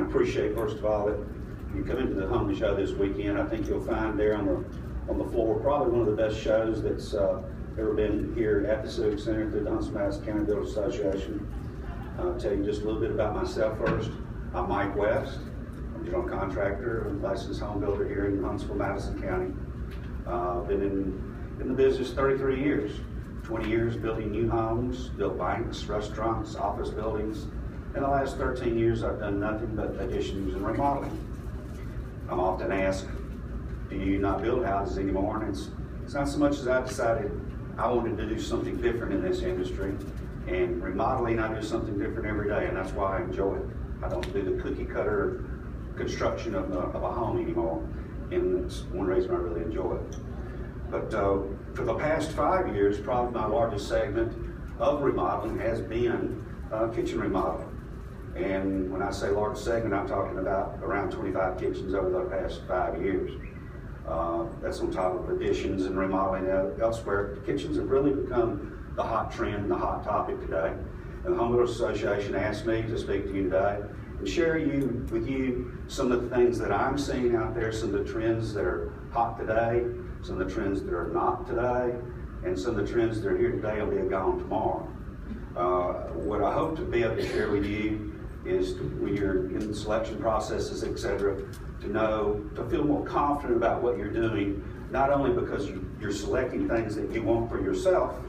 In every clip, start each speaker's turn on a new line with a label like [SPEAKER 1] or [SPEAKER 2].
[SPEAKER 1] appreciate, first of all, that you come into the Home Show this weekend. I think you'll find there on the floor probably one of the best shows that's ever been here at the Civic Center through the Huntsville-Madison County Builders Association. I'll tell you just a little bit about myself first. I'm Mike West. I'm a general contractor and licensed home builder here in Huntsville-Madison County. Been in the business 33 years. 20 years building new homes, built banks, restaurants, office buildings. In the last 13 years, I've done nothing but additions and remodeling. I'm often asked, do you not build houses anymore? And it's not so much as I decided I wanted to do something different in this industry. And remodeling, I do something different every day, and that's why I enjoy it. I don't do the cookie cutter construction of a home anymore, and it's one reason I really enjoy it. But for the past 5 years, probably my largest segment of remodeling has been kitchen remodeling. And when I say large segment, I'm talking about around 25 kitchens over the past 5 years. That's on top of additions and remodeling elsewhere. Kitchens have really become the hot trend and the hot topic today. And the Home Builders Association asked me to speak to you today and share with you some of the things that I'm seeing out there, some of the trends that are hot today, some of the trends that are not today, and some of the trends that are here today will be gone tomorrow. What I hope to be able to share with you is when you're in the selection processes, etc., to feel more confident about what you're doing, not only because you're selecting things that you want for yourself,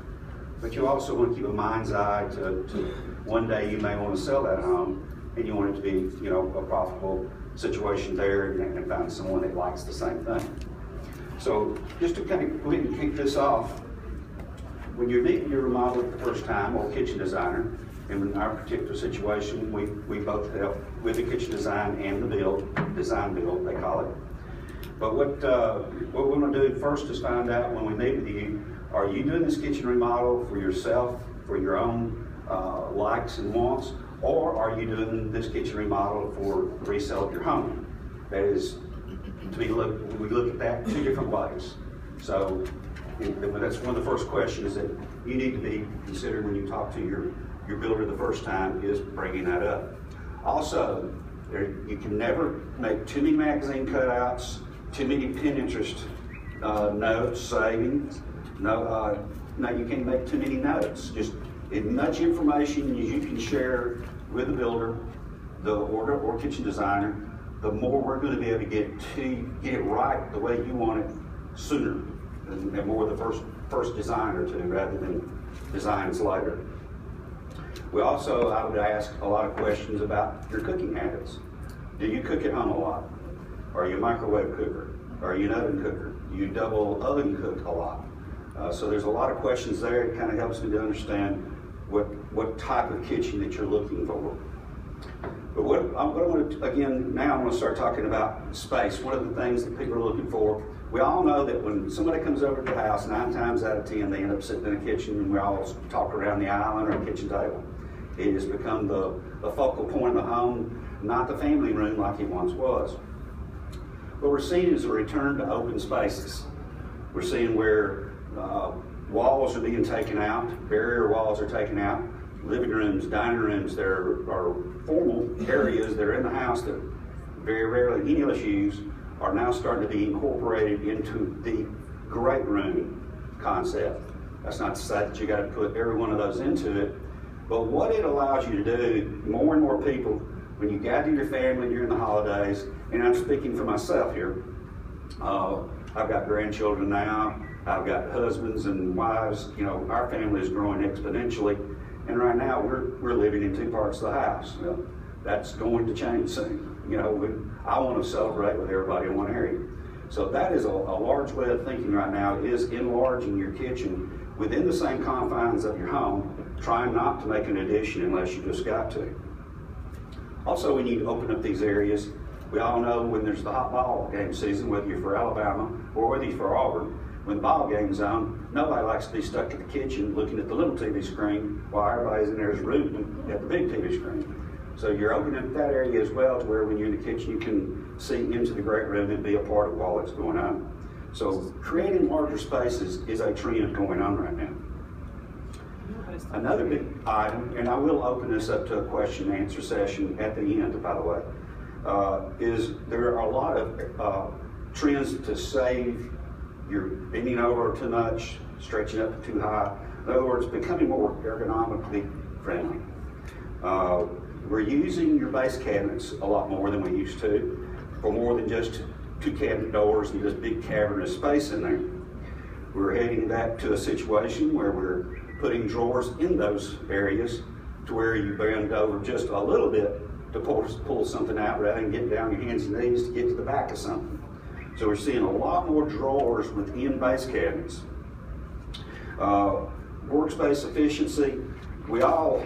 [SPEAKER 1] but you also want to keep a mind's eye to one day you may want to sell that home, and you want it to be, a profitable situation there, and find someone that likes the same thing. So just to kind of go ahead and kick this off, when you're meeting your remodeler for the first time, or kitchen designer, and in our particular situation, we both help with the kitchen design and the design build, they call it. But what we're going to do first is find out when we meet with you, are you doing this kitchen remodel for yourself, for your own likes and wants, or are you doing this kitchen remodel for resale of your home? That is, we look at that two different ways. So that's one of the first questions that you need to be considering when you talk to your builder the first time, is bringing that up. Also, you can never make too many magazine cutouts, too many pin interest notes, savings. No, you can't make too many notes. Just as much information as you can share with the builder, or kitchen designer, the more we're going to be able to get it right the way you want it sooner, and more the first design or two rather than designs later. I would ask a lot of questions about your cooking habits. Do you cook at home a lot? Are you a microwave cooker? Are you an oven cooker? Do you double oven cook a lot? So there's a lot of questions there. It kind of helps me to understand what type of kitchen that you're looking for. But what I want to, again, now I want to start talking about space. What are the things that people are looking for? We all know that when somebody comes over to the house, 9 times out of 10, they end up sitting in a kitchen, and we all talk around the island or a kitchen table. It has become the focal point of the home, not the family room like it once was. What we're seeing is a return to open spaces. We're seeing where walls are being taken out, barrier walls are taken out, living rooms, dining rooms, there are formal areas that are in the house that very rarely any of us use, are now starting to be incorporated into the great room concept. That's not to say that you got to put every one of those into it, but what it allows you to do, more and more people, when you gather your family during the holidays, and I'm speaking for myself here, I've got grandchildren now, I've got husbands and wives, our family is growing exponentially, and right now we're living in 2 parts of the house. Well, that's going to change soon. I want to celebrate with everybody in one area. So that is a large way of thinking right now, is enlarging your kitchen within the same confines of your home, trying not to make an addition unless you just got to. Also, we need to open up these areas. We all know when there's the hot ball game season, whether you're for Alabama or whether you're for Auburn, when the ball game's on, nobody likes to be stuck in the kitchen looking at the little TV screen while everybody's in there rooting at the big TV screen. So you're opening up that area as well, to where when you're in the kitchen you can see into the great room and be a part of all that's going on. So creating larger spaces is a trend going on right now. Another big item, and I will open this up to a question and answer session at the end, by the way, is there are a lot of trends to save. You're bending over too much, stretching up too high. In other words, becoming more ergonomically friendly. We're using your base cabinets a lot more than we used to, for more than just two cabinet doors and this big cavernous space in there. We're heading back to a situation where we're putting drawers in those areas to where you bend over just a little bit to pull something out rather than getting down your hands and knees to get to the back of something. So we're seeing a lot more drawers within base cabinets. Workspace efficiency, we all,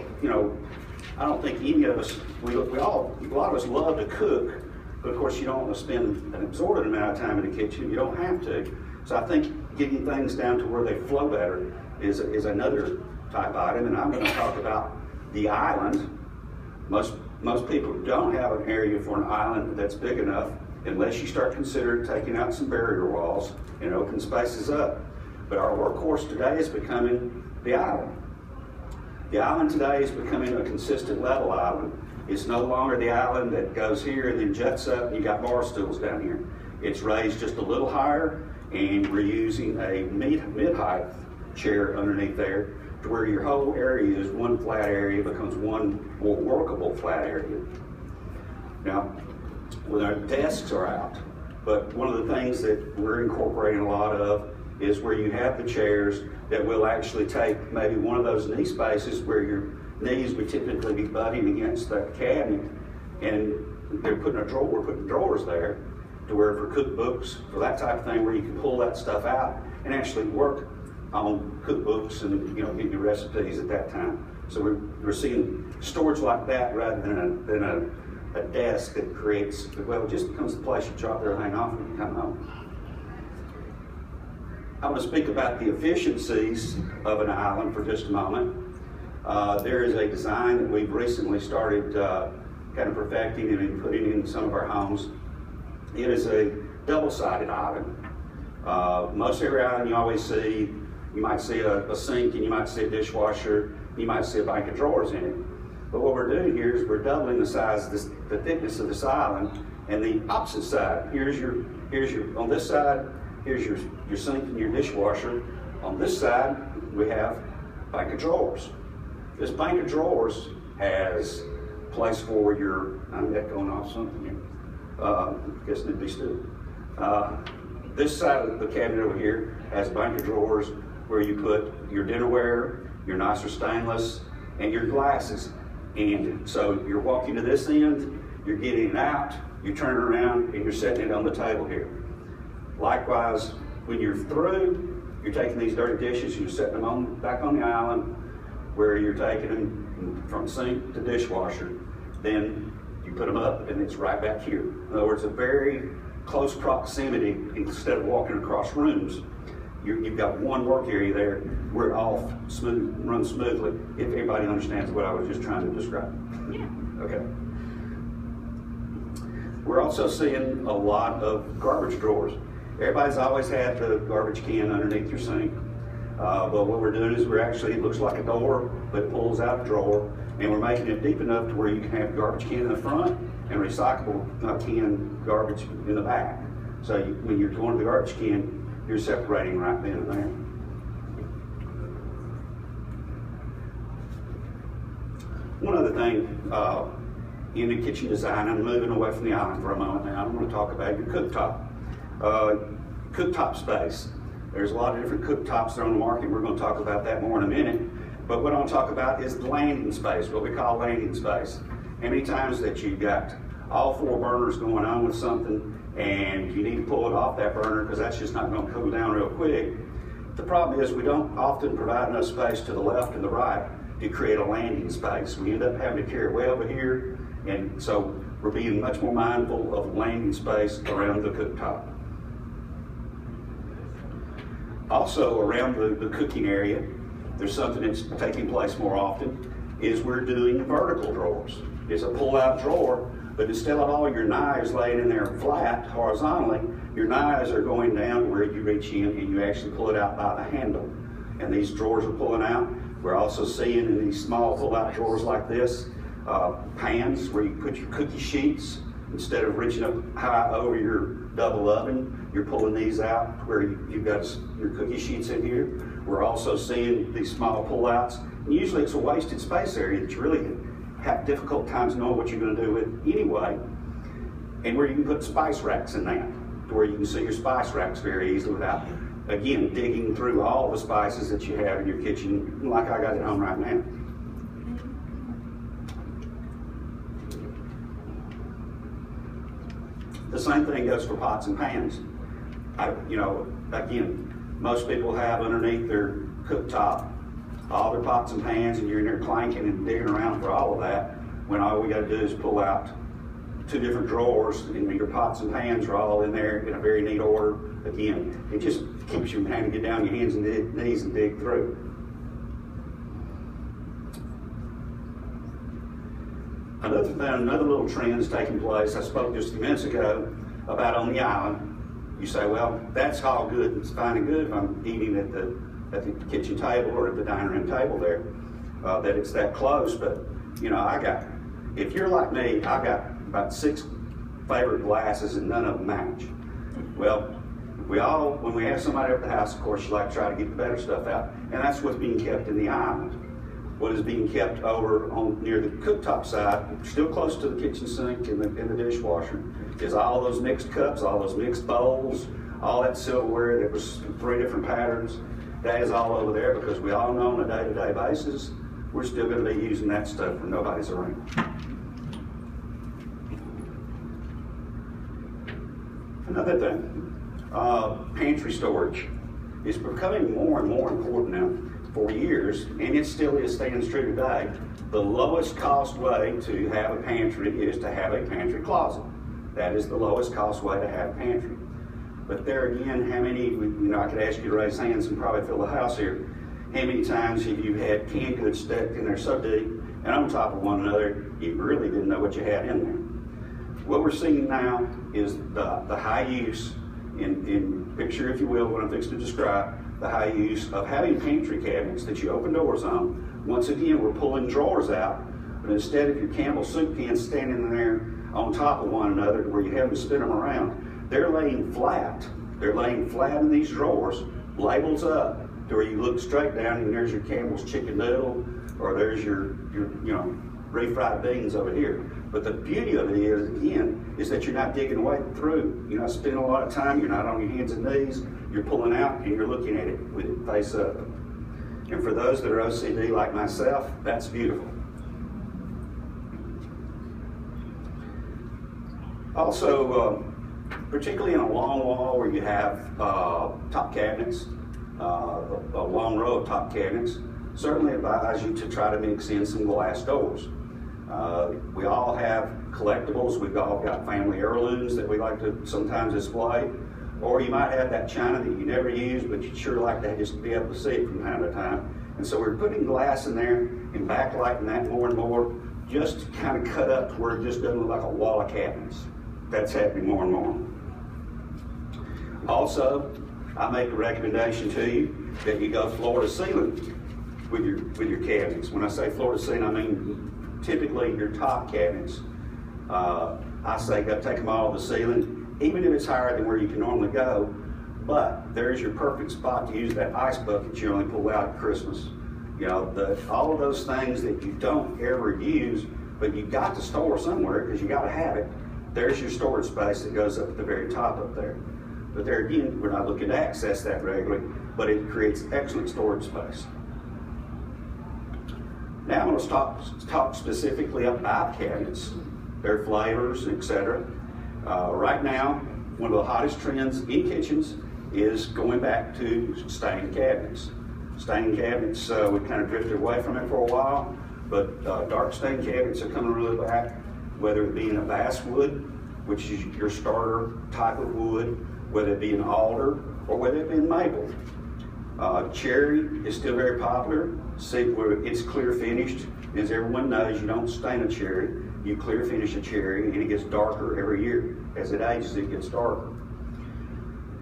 [SPEAKER 1] I don't think any of us, a lot of us love to cook, but of course you don't want to spend an exorbitant amount of time in the kitchen. You don't have to. So I think getting things down to where they flow better is another type item, and I'm going to talk about the island. Most people don't have an area for an island that's big enough unless you start considering taking out some barrier walls and open spaces up. But our workhorse today is becoming the island. The island today is becoming a consistent level island. It's no longer the island that goes here and then juts up and you got bar stools down here. It's raised just a little higher, and we're using a mid-height chair underneath there to where your whole area is one flat area, becomes one more workable flat area. Now, when our desks are out, but one of the things that we're incorporating a lot of is where you have the chairs that will actually take maybe one of those knee spaces where your knees would typically be butting against that cabinet, and we're putting drawers there to where for cookbooks, for that type of thing, where you can pull that stuff out and actually work on cookbooks and get your recipes at that time. So we're seeing storage like that rather than a desk that creates, well, it just becomes the place you drop everything off when you come home. I want to speak about the efficiencies of an island for just a moment. There is a design that we've recently started kind of perfecting and putting in some of our homes. It is a double-sided island. Most every island you always see, you might see a sink and you might see a dishwasher, you might see a bank of drawers in it. But what we're doing here is we're doubling the size, the thickness of this island, and the opposite side. Here's your on this side, here's your sink and your dishwasher. On this side, we have a bank of drawers. This bank of drawers has place for I'm echoing off something here. I guess it'd be still. This side of the cabinet over here has a bank of drawers where you put your dinnerware, your nicer stainless, and your glasses. And so you're walking to this end, you're getting it out, you're turning around, and you're setting it on the table here. Likewise, when you're through, you're taking these dirty dishes, you're setting them back on the island where you're taking them from sink to dishwasher. Then you put them up and it's right back here. In other words, a very close proximity instead of walking across rooms. You've got one work area there where it all runs smoothly, if everybody understands what I was just trying to describe. Yeah. Okay. We're also seeing a lot of garbage drawers. Everybody's always had the garbage can underneath your sink. But what we're doing is it looks like a door, but it pulls out a drawer, and we're making it deep enough to where you can have garbage can in the front and recyclable can garbage in the back. So when you're going to the garbage can, you're separating right then and there. One other thing in the kitchen design, I'm moving away from the island for a moment now. I'm going to talk about your cooktop. Cooktop space. There's a lot of different cooktops that are on the market. We're going to talk about that more in a minute. But what I want to talk about is the landing space, what we call landing space. How many times that you've got all four burners going on with something and you need to pull it off that burner because that's just not going to cool down real quick. The problem is we don't often provide enough space to the left and the right to create a landing space. We end up having to carry it way over here, and so we're being much more mindful of landing space around the cooktop. Also around the cooking area, there's something that's taking place more often, is we're doing vertical drawers. It's a pull-out drawer, but instead of all your knives laying in there flat, horizontally, your knives are going down where you reach in and you actually pull it out by the handle. And these drawers are pulling out. We're also seeing in these small pull-out drawers like this, pans where you put your cookie sheets, Instead of reaching up high over your double oven, you're pulling these out where you've got your cookie sheets in here. We're also seeing these small pullouts. And usually it's a wasted space area that you really have difficult times knowing what you're going to do with anyway. And where you can put spice racks in that, to where you can see your spice racks very easily without, again, digging through all the spices that you have in your kitchen, like I got at home right now. The same thing goes for pots and pans. Again, most people have underneath their cooktop all their pots and pans, and you're in there clanking and digging around for all of that, when all we got to do is pull out 2 different drawers, and your pots and pans are all in there in a very neat order. Again, it just keeps you from having to get down on your hands and knees and dig through. Another little trend is taking place. I spoke just a few minutes ago about on the island. You say, well, that's all good. It's fine and good if I'm eating at the kitchen table or at the dining room table there, that it's that close. But if you're like me, I got about 6 favorite glasses and none of them match. Well, when we have somebody at the house, of course, you like to try to get the better stuff out, and that's what's being kept in the island. What is being kept over near the cooktop side, still close to the kitchen sink and the dishwasher, is all those mixed cups, all those mixed bowls, all that silverware that was 3 different patterns. That is all over there because we all know on a day-to-day basis, we're still going to be using that stuff when nobody's around. Another thing, pantry storage is becoming more and more important now. For years, and it still is stands true today, the lowest cost way to have a pantry is to have a pantry closet. That is the lowest cost way to have a pantry. But there again, how many, I could ask you to raise hands and probably fill the house here, how many times have you had canned goods stacked in there so deep and on top of one another, you really didn't know what you had in there? What we're seeing now is the high use, in picture if you will, what I'm fixing to describe, the high use of having pantry cabinets that you open doors on. Once again, we're pulling drawers out, but instead of your Campbell soup cans standing there on top of one another where you have to spin them around, they're laying flat. They're laying flat in these drawers, labels up, to where you look straight down and there's your Campbell's chicken noodle, or there's your refried beans over here. But the beauty of it is, again, is that you're not digging away through. You're not spending a lot of time, you're not on your hands and knees, you're pulling out and you're looking at it with it face up. And for those that are OCD like myself, that's beautiful. Also, particularly in a long wall where you have top cabinets, a long row of top cabinets, certainly advise you to try to mix in some glass doors. We all have collectibles. We've all got family heirlooms that we like to sometimes display. Or you might have that china that you never use, but you'd sure like to just be able to see it from time to time. And so we're putting glass in there and backlighting that more and more, just to kind of cut up to where it just doesn't look like a wall of cabinets. That's happening more and more. Also, I make a recommendation to you that you go floor to ceiling with your cabinets. When I say floor to ceiling, I mean typically your top cabinets. I say go take them all to the ceiling, even if it's higher than where you can normally go, but there's your perfect spot to use that ice bucket you only pull out at Christmas. All of those things that you don't ever use, but you got to store somewhere because you got to have it. There's your storage space that goes up at the very top up there. But there again, we're not looking to access that regularly, but it creates excellent storage space. Now I'm going to talk specifically about cabinets, their flavors, etc. Right now, one of the hottest trends in kitchens is going back to stained cabinets. Stained cabinets, we kind of drifted away from it for a while, but dark stained cabinets are coming really back, whether it be in a basswood, which is your starter type of wood, whether it be an alder, or whether it be in maple. Cherry is still very popular. See where it's clear finished. As everyone knows, you don't stain a cherry. You clear finish a cherry, and it gets darker every year. As it ages, it gets darker.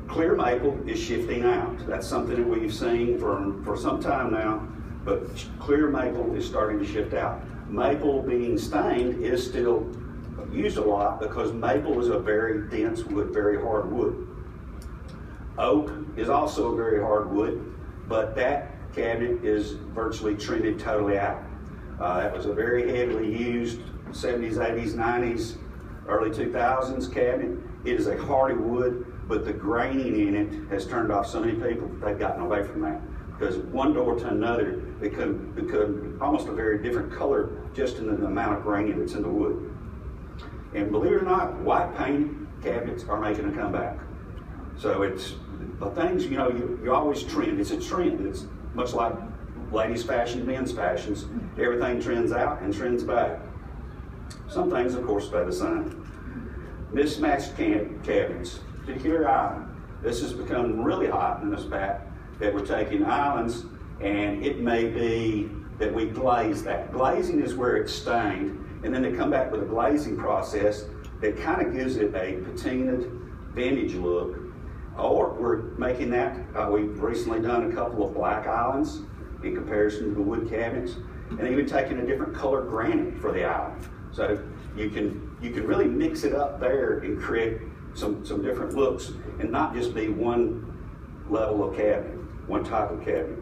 [SPEAKER 1] Clear maple is shifting out. That's something that we've seen for some time now, but clear maple is starting to shift out. Maple being stained is still used a lot because maple is a very dense wood, very hard wood. Oak is also a very hard wood, but that cabinet is virtually trended totally out. That was a very heavily used 70s, 80s, 90s, early 2000s cabinet. It is a hardy wood, but the graining in it has turned off so many people that they've gotten away from that. Because one door to another, become almost a very different color just in the amount of graining that's in the wood. And believe it or not, white paint cabinets are making a comeback. So it's the things, you know, you always trend. It's a trend. It's much like ladies' fashion, men's fashions. Everything trends out and trends back. Some things, of course, stay the same. Mismatched cabinets, particular island. This has become really hot in this back, that we're taking islands, and it may be that we glaze that. Glazing is where it's stained, and then they come back with a glazing process that kind of gives it a patinaed vintage look. Or we're making that, we've recently done a couple of black islands in comparison to the wood cabinets, and even taking a different color granite for the island. So you can really mix it up there and create some different looks, and not just be one level of cabinet, one type of cabinet.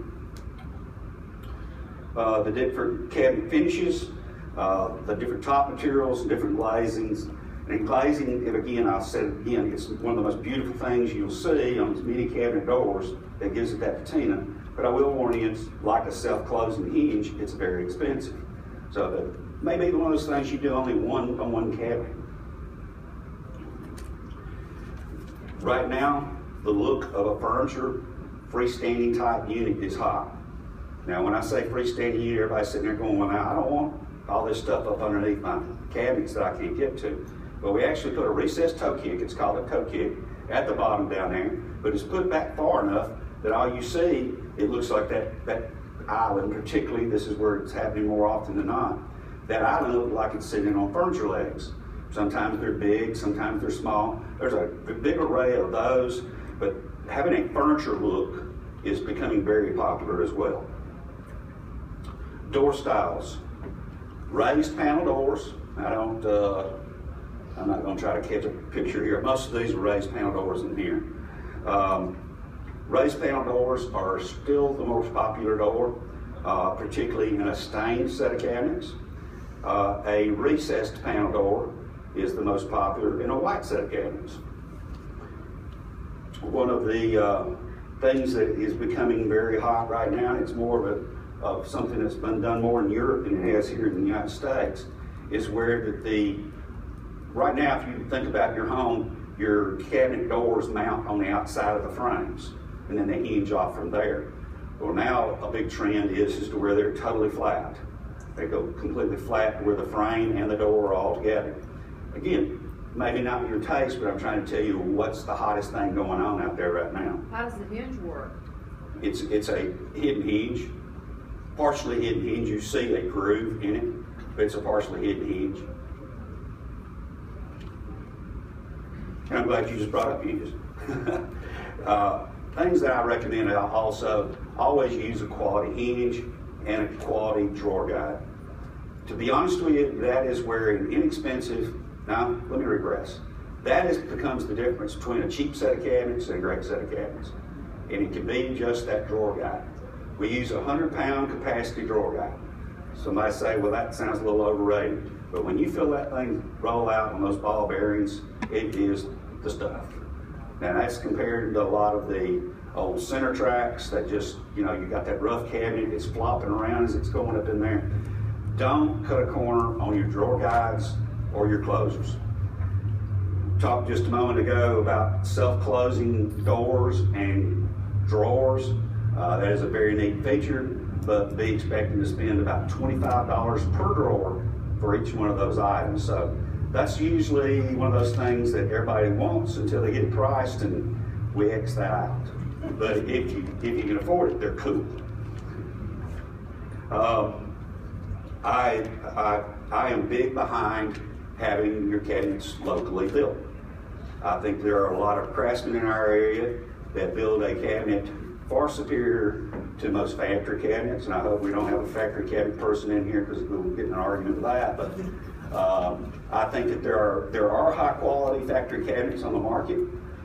[SPEAKER 1] The different cabinet finishes, the different top materials, different glazings. And glazing, and again, I'll say it again, it's one of the most beautiful things you'll see on many cabinet doors that gives it that patina. But I will warn you, it's like a self-closing hinge, it's very expensive. So that may be one of those things you do only one on one cabinet. Right now, the look of a furniture, freestanding type unit is hot. Now, when I say freestanding unit, everybody's sitting there going, well, now I don't want all this stuff up underneath my cabinets that I can't get to. But we actually put a recessed toe kick, it's called a toe kick, at the bottom down there, but it's put back far enough that all you see, it looks like that island, particularly, this is where it's happening more often than not, that island looks like it's sitting on furniture legs. Sometimes they're big, sometimes they're small. There's a big array of those, but having a furniture look is becoming very popular as well. Door styles. Raised panel doors. I'm not going to try to catch a picture here. Most of these are raised panel doors in here. Raised panel doors are still the most popular door, particularly in a stained set of cabinets. A recessed panel door is the most popular in a white set of cabinets. One of the things that is becoming very hot right now, it's more of something that's been done more in Europe than it has here in the United States, is where right now, if you think about your home, your cabinet doors mount on the outside of the frames, and then they hinge off from there. Well, now a big trend is to where they're totally flat. They go completely flat where the frame and the door are all together. Again, maybe not your taste, but I'm trying to tell you what's the hottest thing going on out there right now.
[SPEAKER 2] How does the hinge work?
[SPEAKER 1] It's a hidden hinge, partially hidden hinge. You see a groove in it, but it's a partially hidden hinge. And I'm glad you just brought up hinges. Things that I recommend, I'll also always use a quality hinge and a quality drawer guide. To be honest with you, that is where an inexpensive, now let me regress. That becomes the difference between a cheap set of cabinets and a great set of cabinets. And it can be just that drawer guide. We use a 100-pound capacity drawer guide. Somebody say, well, that sounds a little overrated. But when you feel that thing roll out on those ball bearings, it is the stuff. Now that's compared to a lot of the old center tracks that just, you got that rough cabinet, it's flopping around as it's going up in there. Don't cut a corner on your drawer guides or your closers. Talked just a moment ago about self-closing doors and drawers. That is a very neat feature, but be expecting to spend about $25 per drawer for each one of those items. So that's usually one of those things that everybody wants until they get it priced, and we X that out. But if you can afford it, they're cool. I am big behind having your cabinets locally built. I think there are a lot of craftsmen in our area that build a cabinet far superior to most factory cabinets, and I hope we don't have a factory cabinet person in here because we'll get in an argument with that. But I think that there are high quality factory cabinets on the market,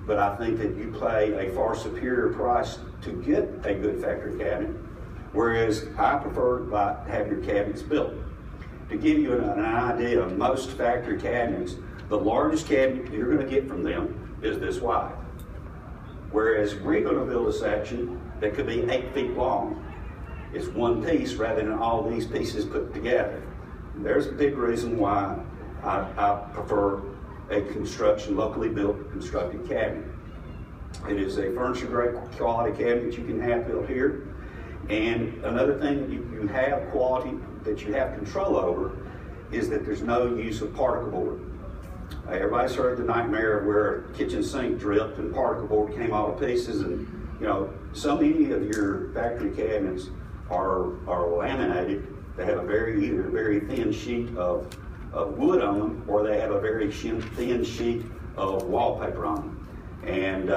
[SPEAKER 1] but I think that you pay a far superior price to get a good factory cabinet, whereas I prefer to have your cabinets built. To give you an idea of most factory cabinets, the largest cabinet you're going to get from them is this wide. Whereas we're going to build a section that could be 8 feet long. It's one piece rather than all these pieces put together. And there's a big reason why I prefer a locally built constructed cabinet. It is a furniture grade quality cabinet you can have built here. And another thing that you have quality that you have control over is that there's no use of particle board. Everybody's heard the nightmare of where a kitchen sink dripped and particle board came all to pieces, and so many of your factory cabinets are laminated. They have either a very thin sheet of wood on them, or they have a very thin sheet of wallpaper on them. And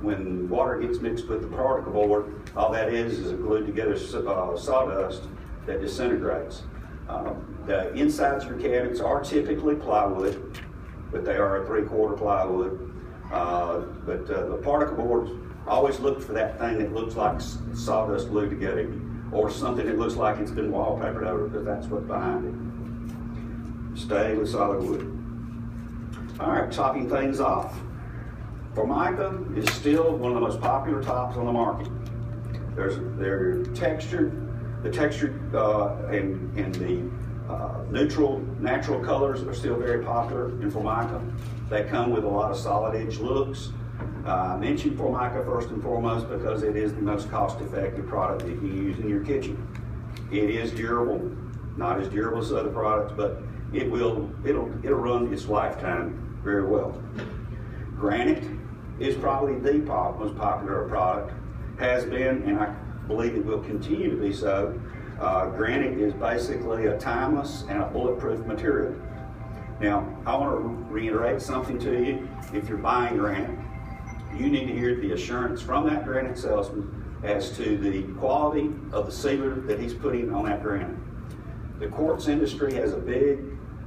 [SPEAKER 1] when water gets mixed with the particle board, all that is a glued together sawdust that disintegrates. The insides of your cabinets are typically plywood, but they are a 3/4 plywood. But the particle boards, always look for that thing that looks like sawdust glued together, or something that looks like it's been wallpapered over, because that's what's behind it. Stay with solid wood. All right, topping things off. Formica is still one of the most popular tops on the market. They're textured, the textured and the neutral, natural colors are still very popular in Formica. They come with a lot of solid edge looks. I mentioned Formica first and foremost because it is the most cost-effective product that you use in your kitchen. It is durable, not as durable as other products, but it'll run its lifetime very well. Granite is probably the most popular product, has been, and I believe it will continue to be so. Granite is basically a timeless and a bulletproof material. Now, I want to reiterate something to you. If you're buying granite, you need to hear the assurance from that granite salesman as to the quality of the sealer that he's putting on that granite. The quartz industry has a big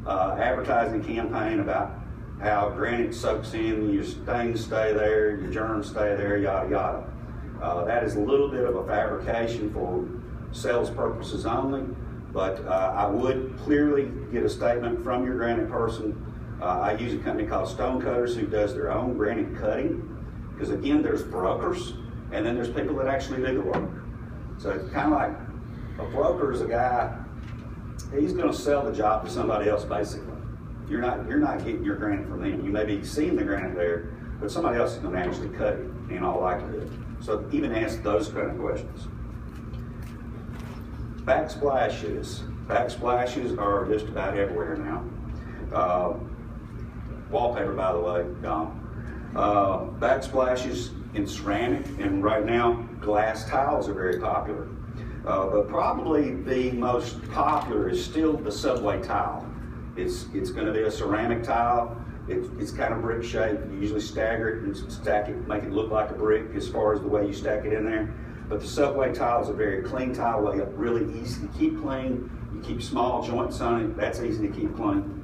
[SPEAKER 1] advertising campaign about how granite soaks in, your stains stay there, your germs stay there, yada yada. That is a little bit of a fabrication for sales purposes only, but I would clearly get a statement from your granite person. I use a company called Stone Cutters who does their own granite cutting, because again, there's brokers, and then there's people that actually do the work. So it's kind of like a broker is a guy, he's going to sell the job to somebody else basically. You're not getting your granite from them. You may be seeing the granite there, but somebody else is going to actually cut it in all likelihood. So even ask those kind of questions. Backsplashes. Backsplashes are just about everywhere now. Wallpaper, by the way, gone. Backsplashes in ceramic, and right now glass tiles are very popular. But probably the most popular is still the subway tile. It's going to be a ceramic tile. It's kind of brick shaped. You usually stagger it and stack it, make it look like a brick as far as the way you stack it in there. But the subway tile is a very clean tile, really easy to keep clean. You keep small joints on it, that's easy to keep clean.